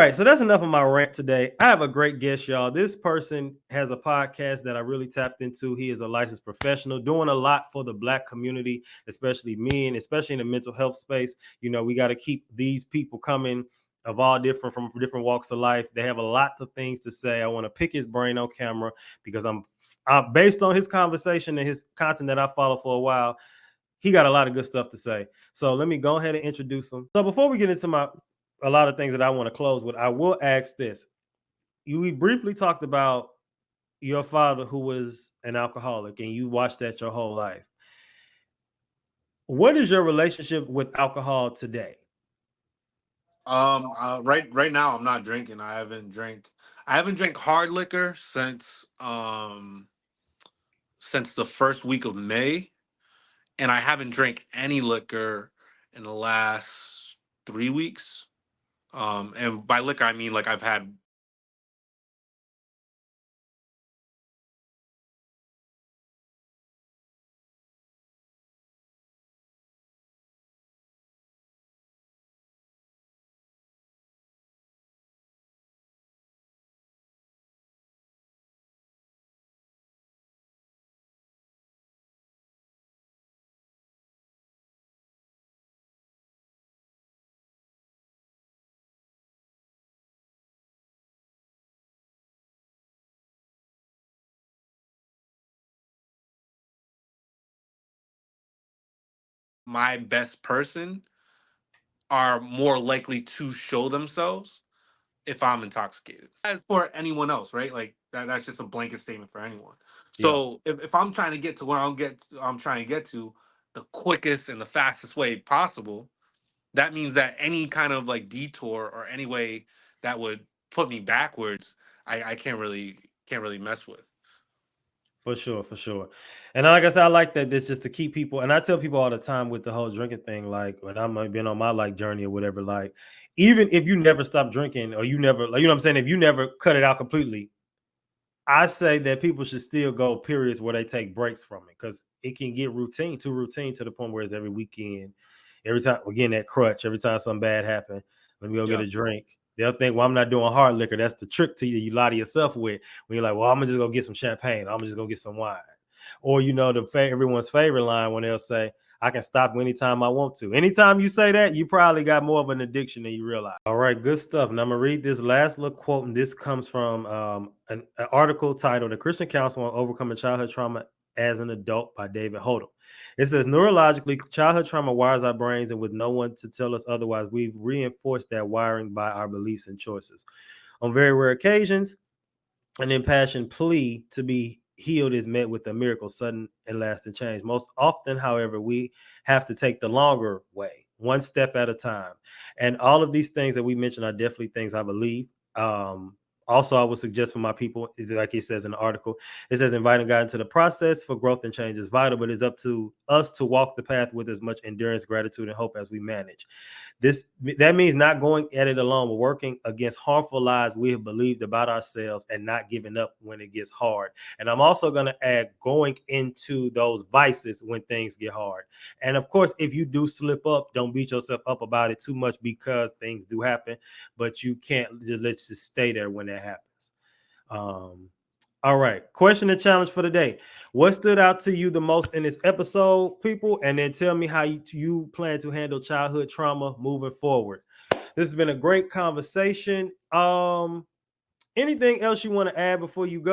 right, so that's enough of my rant today. I have a great guest, y'all. This person has a podcast that I really tapped into. He is a licensed professional doing a lot for the Black community, especially men, especially in the mental health space. You know, we got to keep these people coming of all different from different walks of life. They have a lot of things to say. I want to pick his brain on camera because I'm based on his conversation and his content that I follow for a while. He got a lot of good stuff to say. So let me go ahead and introduce him. So before we get into a lot of things that I want to close with, I will ask this. We briefly talked about your father who was an alcoholic and you watched that your whole life. What is your relationship with alcohol today? Right now I'm not drinking. I haven't drank hard liquor since the first week of May, and I haven't drank any liquor in the last 3 weeks. And by liquor I mean like I've had my best person are more likely to show themselves if I'm intoxicated. As for anyone else, right? Like that's just a blanket statement for anyone. Yeah, So if I'm trying to get to where I'm trying to get to the quickest and the fastest way possible, that means that any kind of like detour or any way that would put me backwards, I can't really mess with. for sure, for sure. And like I said, I like that this just to keep people, and I tell people all the time with the whole drinking thing, like when I'm been on my like journey or whatever, like even if you never stop drinking or you never like, you know what I'm saying, if you never cut it out completely, I say that people should still go periods where they take breaks from it because it can get too routine to the point where it's every weekend, every time again that crutch, every time something bad happens, let me go get Yeah. a drink. They'll think, well, I'm not doing hard liquor. That's the trick to you. You lie to yourself with when you're like, well, I'm gonna just go get some champagne. I'm just gonna get some wine. Or you know, everyone's favorite line when they'll say, I can stop anytime I want to. Anytime you say that, you probably got more of an addiction than you realize. All right, good stuff. And I'm gonna read this last little quote, and this comes from an article titled "The Christian Council on Overcoming Childhood Trauma as an Adult" by David Hodel. It says, neurologically, childhood trauma wires our brains, and with no one to tell us otherwise, we've reinforced that wiring by our beliefs and choices. On very rare occasions, an impassioned plea to be healed is met with a miracle, sudden and lasting change. Most often, however, we have to take the longer way, one step at a time. And all of these things that we mentioned are definitely things I believe. Um, Also, I would suggest for my people, is like it says in the article, it says inviting God into the process for growth and change is vital, but it's up to us to walk the path with as much endurance, gratitude, and hope as we manage. That means not going at it alone, but working against harmful lies we have believed about ourselves and not giving up when it gets hard. And I'm also going to add going into those vices when things get hard. And of course, if you do slip up, don't beat yourself up about it too much because things do happen, but you can't just stay there when that happens. Um, all right. Question and challenge for the day. What stood out to you the most in this episode, people? And then tell me how you plan to handle childhood trauma moving forward. This has been a great conversation. Anything else you want to add before you go?